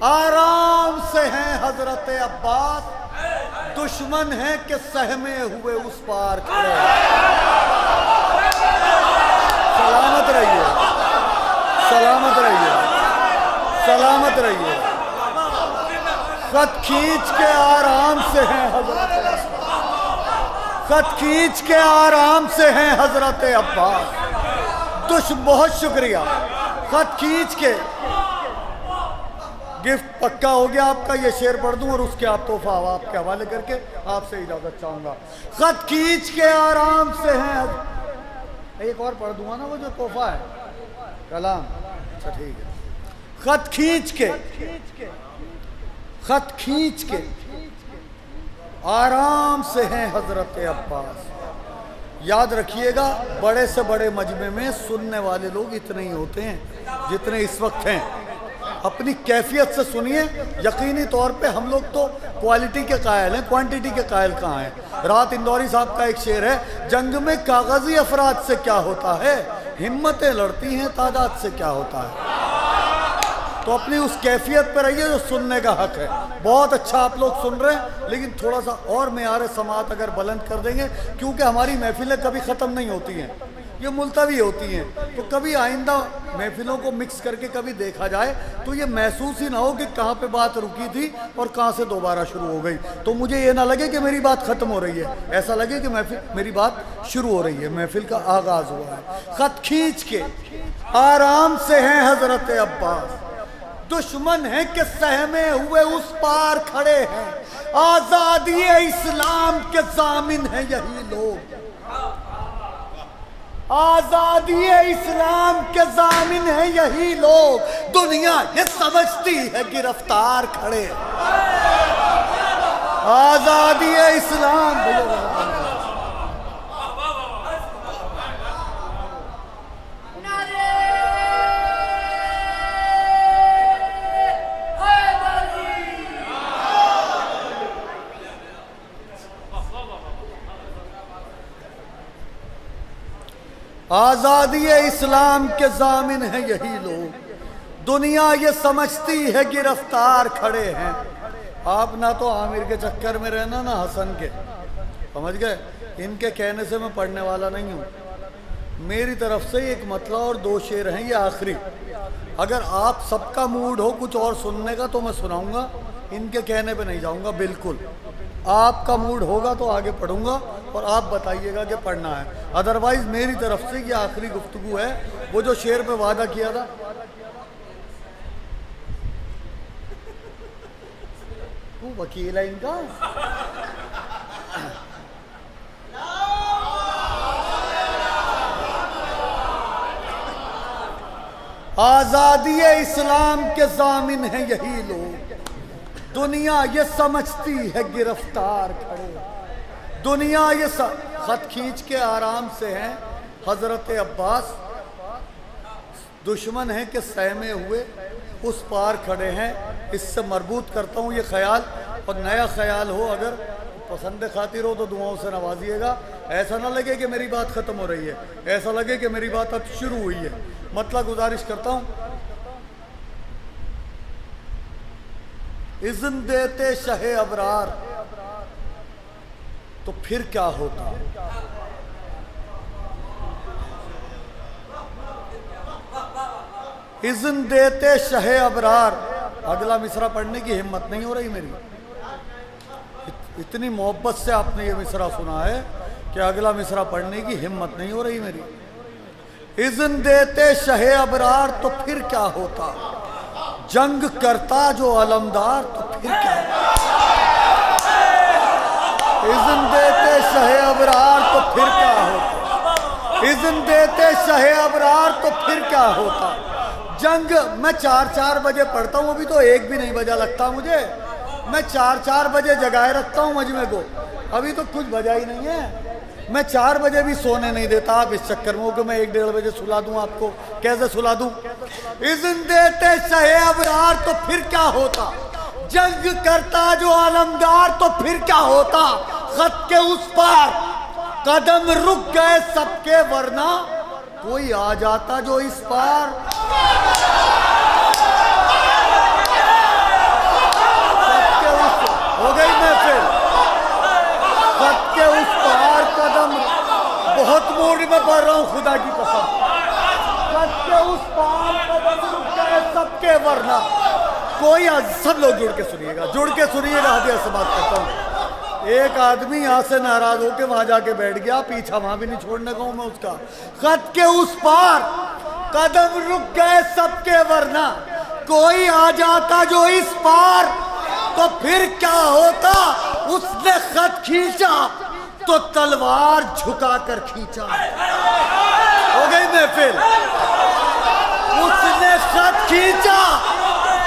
आराम से हैं हजरत अब्बास, दुश्मन है कि सहमे हुए उस पार खड़े। सलामत रहिए, सलामत रहिए, सलामत रहिए। खत खींच के आराम से हैं हजरत, खत खींच के आराम से हैं हजरत अब्बास। बहुत शुक्रिया। खत खींच के गिफ्ट पक्का हो गया आपका। ये शेर पढ़ दूं और उसके आप तोहफा आपके हवाले करके आपसे इजाजत चाहूंगा। खत खींच के आराम से हैं, एक और पढ़ दूंगा ना वो जो तोहफा है कलाम। अच्छा ठीक है। खत खींच के, खत खींच के आराम से हैं हजरत अब्बास। याद रखिएगा, बड़े से बड़े मजमे में सुनने वाले लोग इतने ही होते हैं जितने इस वक्त हैं। अपनी कैफियत से सुनिए। यकीनी तौर पे हम लोग तो क्वालिटी के कायल हैं, क्वांटिटी के कायल कहाँ हैं। रात इंदौरी साहब का एक शेर है, जंग में कागजी अफराद से क्या होता है, हिम्मतें लड़ती हैं तादाद से क्या होता है। तो अपनी उस कैफियत पर रहिए जो सुनने का हक है। बहुत अच्छा आप लोग सुन रहे हैं, लेकिन थोड़ा सा और मेयार समात अगर बुलंद कर देंगे, क्योंकि हमारी महफिलें कभी ख़त्म नहीं होती हैं। ये मुलतवी होती हैं। तो कभी आइंदा महफिलों को मिक्स करके कभी देखा जाए तो ये महसूस ही ना हो कि कहाँ पे बात रुकी थी और कहाँ से दोबारा शुरू हो गई। तो मुझे ये ना लगे कि मेरी बात ख़त्म हो रही है, ऐसा लगे कि महफिल मेरी बात शुरू हो रही है, महफिल का आगाज़ हुआ है। ख़त खींच के आराम से हैं हज़रत अब्बास, दुश्मन है कि सहमे हुए उस पार खड़े हैं, आज़ादी इस्लाम के ज़ामिन हैं यही लोग, आज़ादी इस्लाम के ज़ामिन हैं यही लोग, दुनिया ये समझती है गिरफ्तार खड़े, आज़ादी इस्लाम। आज़ादी इस्लाम के ज़ामिन हैं यही लोग, दुनिया ये समझती है गिरफ्तार खड़े हैं। आप ना तो आमिर के चक्कर में रहना ना हसन के, समझ गए? इनके कहने से मैं पढ़ने वाला नहीं हूँ। मेरी तरफ से एक मतला और दो शेर हैं, ये आखिरी। अगर आप सबका मूड हो कुछ और सुनने का तो मैं सुनाऊंगा, इनके कहने पे नहीं जाऊंगा बिल्कुल। आपका मूड होगा तो आगे पढ़ूंगा और आप बताइएगा कि पढ़ना है, अदरवाइज मेरी तरफ से ये आखिरी गुफ्तगू है। वो जो शेर पे वादा किया था, वो वकील है इनका, आज़ादी इस्लाम के ज़ामिन हैं यही लोग, दुनिया ये समझती है गिरफ्तार खड़े, दुनिया ये खत खींच के आराम से हैं हज़रत अब्बास, दुश्मन है कि सहमे हुए उस पार खड़े हैं। इससे मरबूत करता हूँ ये ख्याल, और नया ख्याल हो अगर पसंद खातिर हो तो दुआओं से नवाजिएगा। ऐसा ना लगे कि मेरी बात ख़त्म हो रही है, ऐसा लगे कि मेरी बात अब शुरू हुई है। मतलब गुजारिश करता हूँ, इज़्न देते शहे अबरार तो फिर क्या होता, इज़्न देते शहे अबरार। अगला मिसरा पढ़ने की हिम्मत नहीं हो रही मेरी, इतनी मोहब्बत से आपने ये मिसरा सुना है कि अगला मिसरा पढ़ने की हिम्मत नहीं हो रही मेरी। इज़्न देते शहे अबरार तो फिर क्या होता, जंग करता जो अलमदार तो फिर क्या होता, इज़्न देते शहे अबरार तो फिर क्या होता, इज़्न देते शहे अबरार तो फिर क्या होता। जंग मैं 4-4 बजे पढ़ता हूँ, अभी तो 1 भी नहीं बजा लगता मुझे, मैं 4-4 बजे जगाए रखता हूँ मजमे को, अभी तो कुछ बजा ही नहीं है। मैं 4 बजे भी सोने नहीं देता आप इस चक्कर में हो कि मैं 1-1.5 बजे सुला दूं आपको, कैसे सुला दूं। इज़्न देते शहे अबरार तो फिर क्या होता, जंग करता जो आलमदार तो फिर क्या होता। खत के उस पार कदम रुक गए सबके, वरना कोई आ जाता जो इस पार। हो गई महफिल, खत के उस पार कदम, बहुत मूड में पढ़ रहा हूं खुदा की कसम, खत के उस पार कदम रुक गए सबके, वरना कोई। सब लोग जुड़ के सुनिएगा, जुड़ के सुनिएगा, हदिया से बात करता हूँ। एक आदमी यहाँ से नाराज होकर वहां जाके बैठ गया, पीछा वहां भी नहीं छोड़ने का हूं मैं उसका। खत के उस पार कदम रुक गए सबके, वरना कोई आ जाता जो इस पार तो फिर क्या होता। उसने खत खींचा तो तलवार झुका कर खींचा। हो गई महफिल। उसने खत खींचा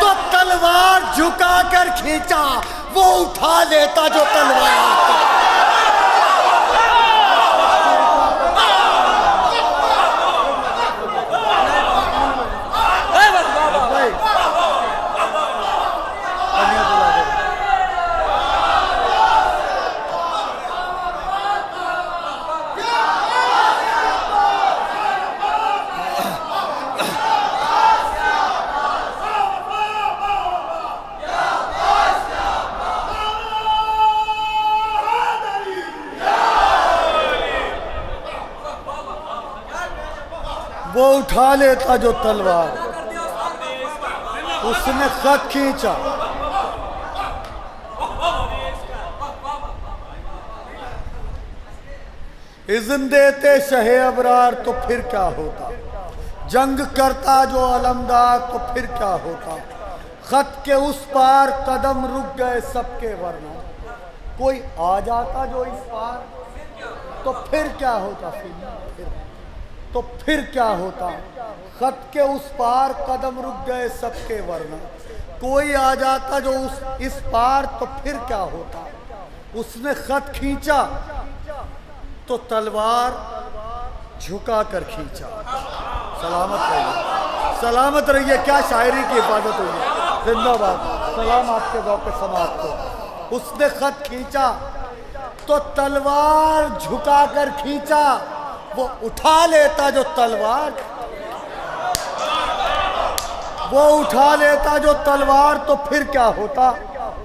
तो तलवार झुका कर खींचा, वो उठा लेता जो तलवार। वो उठा लेता जो तलवार, उसने खत खींचा। इज़्न देते शहे अबरार तो फिर क्या होता, जंग करता जो अलमदार तो फिर क्या होता। खत के उस पार कदम रुक गए सबके, वरना कोई आ जाता जो इस पार तो फिर क्या होता। तो फिर क्या होता। खत के उस पार कदम रुक गए सबके, वरना कोई आ जाता जो इस पार तो फिर क्या होता। उसने खत खींचा तो तलवार झुका कर खींचा। सलामत रहिए, सलामत रहिए। क्या शायरी की हिफाजत हुई है। जिंदाबाद, सलाम आपके ज़ौक़ समात को। उसने खत खींचा तो तलवार झुका कर खींचा। वो उठा लेता जो तलवार, वो उठा लेता जो तलवार तो फिर क्या होता।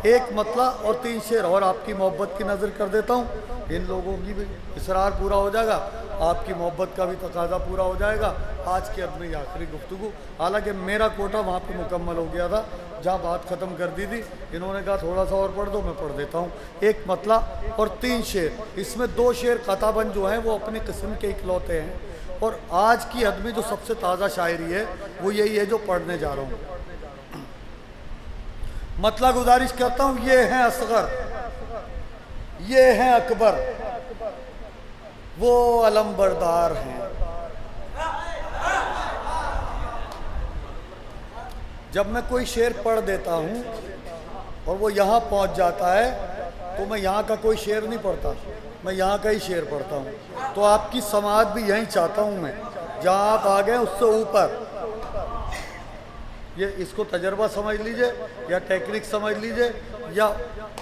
एक मतलब और 3 शेर और आपकी मोहब्बत की नज़र कर देता हूँ। इन लोगों की भी इसरार पूरा हो जाएगा, आपकी मोहब्बत का भी तकाजा पूरा हो जाएगा। आज के अंत में आखिरी गुफ्तगू, हालांकि मेरा कोटा वहाँ पे मुकम्मल हो गया था जहाँ बात ख़त्म कर दी थी। इन्होंने कहा थोड़ा सा और पढ़ दो, मैं पढ़ देता हूँ। एक मतलब और 3 शेर, इसमें 2 शेर कताबन जो हैं वो अपने किस्म के इकलौते हैं। और आज की हद में जो सबसे ताज़ा शायरी है वो यही है जो पढ़ने जा रहा हूँ। मतलब गुजारिश करता हूँ, ये हैं असगर, ये हैं अकबर, वो अलमबरदार हैं। जब मैं कोई शेर पढ़ देता हूँ और वो यहाँ पहुँच जाता है तो मैं यहाँ का कोई शेर नहीं पढ़ता, मैं यहाँ का ही शेर पढ़ता हूँ। तो आपकी समाअत भी यहीं चाहता हूँ मैं, जहाँ आप आ गए उससे ऊपर। ये इसको तजर्बा समझ लीजिए या टेक्निक समझ लीजिए या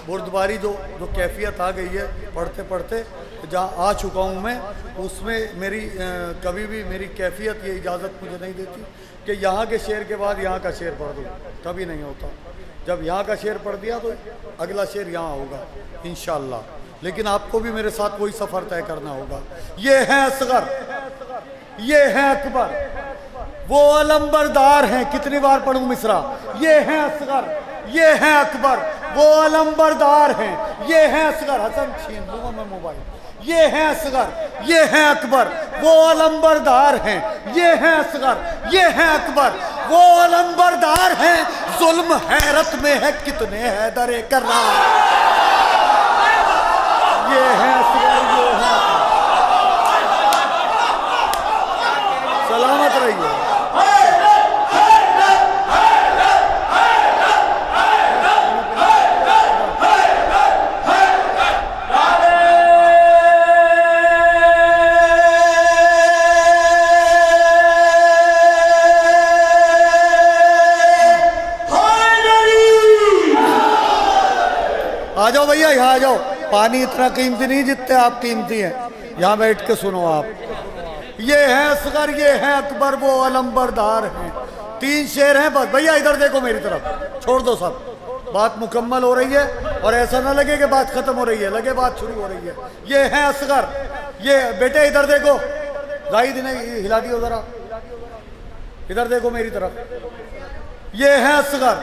बुर्दबारी जो कैफियत आ गई है पढ़ते पढ़ते जहाँ आ चुका हूँ मैं, उसमें मेरी कभी भी मेरी कैफियत ये इजाज़त मुझे नहीं देती कि यहाँ के शेर के बाद यहाँ का शेर पढ़ दूँ, कभी नहीं होता। जब यहाँ का शेर पढ़ दिया तो अगला शेर यहाँ होगा इंशाअल्लाह। लेकिन आपको भी मेरे साथ वही सफ़र तय करना होगा। ये हैं असगर, ये हैं अकबर, वो अलमबरदार हैं। कितनी बार पढ़ूं मिसरा। ये हैं असगर, ये हैं अकबर, वो अलमबरदार हैं। ये हैं असगर, हसन छीन दूंगा मैं मोबाइल। ये हैं असगर, ये हैं अकबर, वो अलमबरदार हैं। ये हैं असगर, ये हैं अकबर, वो अलमबरदार हैं। जुल्म हैरत में है कितने हैदर कर्रार। ये हैं असगर, ये हैं अकबर। सलामत रहिए। आ जाओ भैया, यहाँ आ जाओ। पानी इतना कीमती नहीं जितने आप कीमती हैं। यहाँ बैठ के सुनो आप। ये हैं असगर, ये हैं अकबर, वो अलमबरदार हैं। 3 शेर हैं बस। भैया इधर देखो मेरी तरफ, छोड़ दो सब। बात मुकम्मल हो रही है और ऐसा ना लगे कि बात खत्म हो रही है, लगे बात शुरू हो रही है। ये हैं असगर, ये बेटे इधर देखो, जाहिद ने हिला दियो जरा, इधर देखो मेरी तरफ। ये हैं असगर,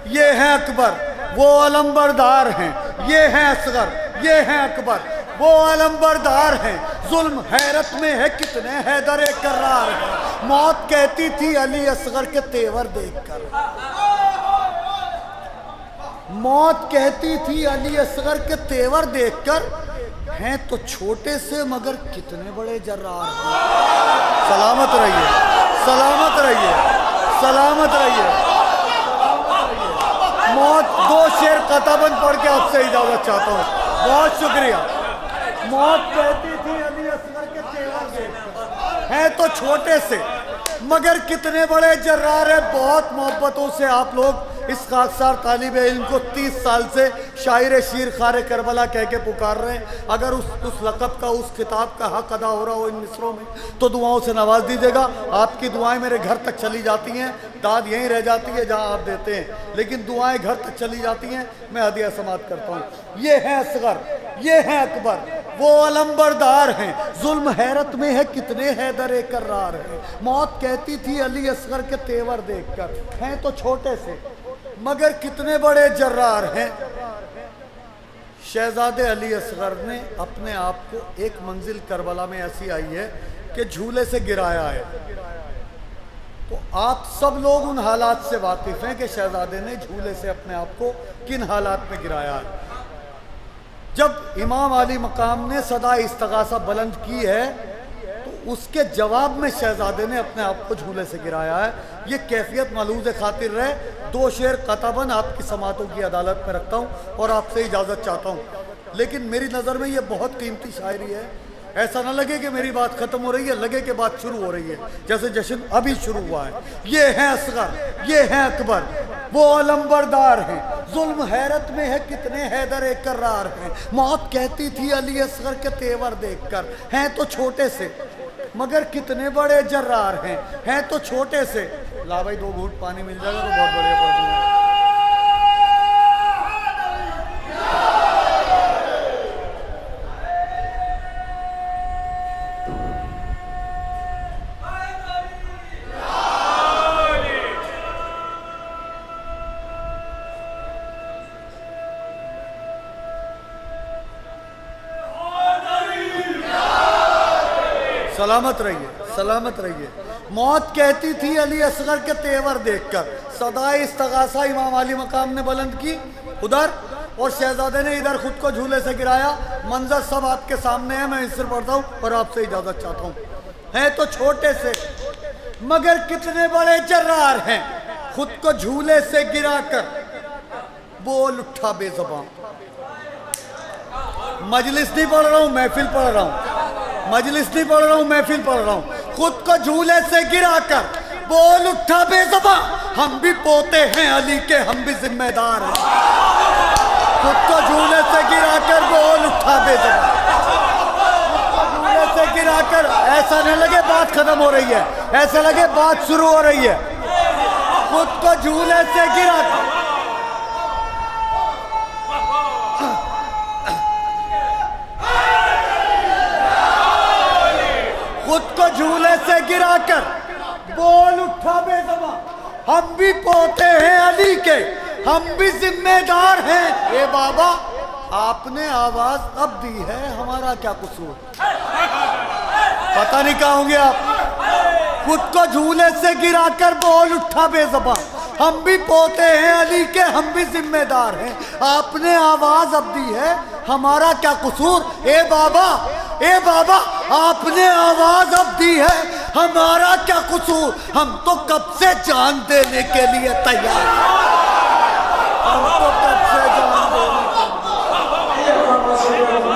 ये हैं अकबर, वो अलमबरदार हैं। ये हैं असगर, ये हैं अकबर, वो अलमबरदार हैं। जुल्म हैरत में है कितने हैदर कर्रार हैं। मौत कहती थी अली असगर के तेवर देखकर, मौत कहती थी अली असगर के तेवर देखकर, हैं तो छोटे से मगर कितने बड़े जर्रार हैं। सलामत रहिए, सलामत रहिए, सलामत रहिए। मौत 2 शेर कताबंद पढ़ के आपसे इजाजत चाहता हूँ। बहुत शुक्रिया। मौत कहती थी अली असगर के तेवर देखकर, हैं तो छोटे से मगर कितने बड़े जर्रार हैं। बहुत मोहब्बतों से आप लोग इस खाकसार तालिब इल्म को 30 साल से शायर शीर खारे करबला कह के पुकार रहे हैं। अगर उस लक़ब का, उस किताब का हक अदा हो रहा हो इन मिसरों में तो दुआओं से नवाज दीजिएगा। आपकी दुआएं मेरे घर तक चली जाती हैं, दाद यहीं रह जाती है जहां आप देते हैं, लेकिन दुआएं घर तक चली जाती हैं। मैं हदिया समात करता हूँ। ये हैं असगर, ये हैं अकबर, वो अलंबरदार हैं, जुल्म हैरत में है कितने हैदर कर्रार हैं। मौत कहती थी अली असगर के तेवर देखकर, हैं तो छोटे से मगर कितने बड़े जर्रार हैं। शहजादे अली असगर ने अपने आप को एक मंजिल करबला में ऐसी आई है कि झूले से गिराया है। तो आप सब लोग उन हालात से वाकिफ हैं कि शहजादे ने झूले से अपने आप को किन हालात में गिराया है। जब इमाम अली मकाम ने सदा इस्तगासा बुलंद की है तो उसके जवाब में शहजादे ने अपने आप को झूले से गिराया है। ये कैफियत मलूज़ खातिर रहे। दो शेर कतबन आपकी समातों की अदालत में रखता हूँ और आपसे इजाज़त चाहता हूँ, लेकिन मेरी नज़र में ये बहुत कीमती शायरी है। ऐसा ना लगे कि मेरी बात खत्म हो रही है, लगे कि बात शुरू हो रही है, जैसे जश्न अभी शुरू हुआ है। ये हैं असगर, ये हैं अकबर, वो अलंबरदार हैं, जुल्म हैरत में है कितने हैदर कर्रार हैं। मौत कहती थी अली असगर के तेवर देखकर, हैं तो छोटे से मगर कितने बड़े जर्रार हैं तो छोटे से। ला भाई 2 घूंट पानी मिल जाएगा तो बहुत बढ़िया पड़ जाएगा। सलामत रहिए, सलामत रहिए। मौत कहती थी अली असगर के तेवर देखकर, सदा इस्तगासा इमाम अली मकाम ने बुलंद की उधर और शहजादे ने इधर खुद को झूले से गिराया। मंजर सब आपके सामने है, मैं इससे पढ़ता हूँ और आपसे इजाजत चाहता हूँ। हैं तो छोटे से मगर कितने बड़े जर्रार हैं, खुद को झूले से गिराकर बोल उठा बेज़बान। मजलिस नहीं पढ़ रहा हूँ, महफिल पढ़ रहा हूँ, मजलिस नहीं पढ़ रहा हूँ, महफिल पढ़ रहा हूँ। खुद को झूले से गिराकर बोल उठा बेज़बान, हम भी पोते हैं अली के, हम भी जिम्मेदार हैं। खुद को झूले से गिराकर बोल उठा बेज़बान, खुद को झूले से गिराकर। ऐसा नहीं लगे बात खत्म हो रही है, ऐसा लगे बात शुरू हो रही है। खुद को झूले से गिराकर खुद को झूले से गिराकर बोल उठा बेज़बान, हम भी पोते हैं अली के, हम भी जिम्मेदार हैं। ए बाबा आपने आवाज अब दी है, हमारा क्या कसूर? पता नहीं कहाँ होंगे आप। खुद को झूले से गिराकर बोल उठा बेज़बान, हम भी पोते हैं अली के, हम भी जिम्मेदार हैं। आपने आवाज अब दी है, हमारा क्या कसूर? ए बाबा आपने आवाज अब दी है, हमारा क्या कसूर? हम तो कब से जान देने के लिए तैयार हैं, हम तो कब से जान देने के लिए।